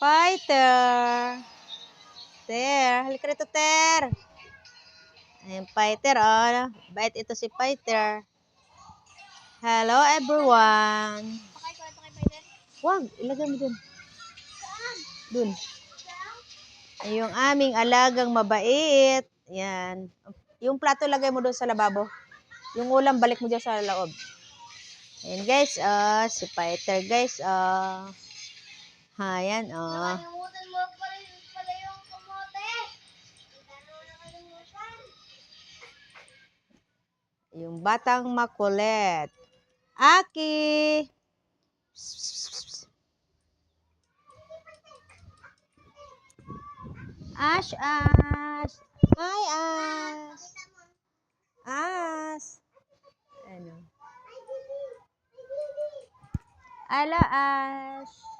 Fighter. Ter. Halika rito, Ter. Ayan, Fighter, oh. Bait ito si Fighter. Hello, everyone. Wag, ilagay mo dun. Dun. Yung aming alagang mabait. Yan. Yung plato, lagay mo dun sa lababo. Yung ulam, balik mo dyan sa loob. Ayan, guys. Si Fighter, guys. Ayan, Nakalimutan mo pala yung kamote. yung batang makulit. Aki! Ash, Ash! Hi, Ash! Ash! Ano? Ala, Ash!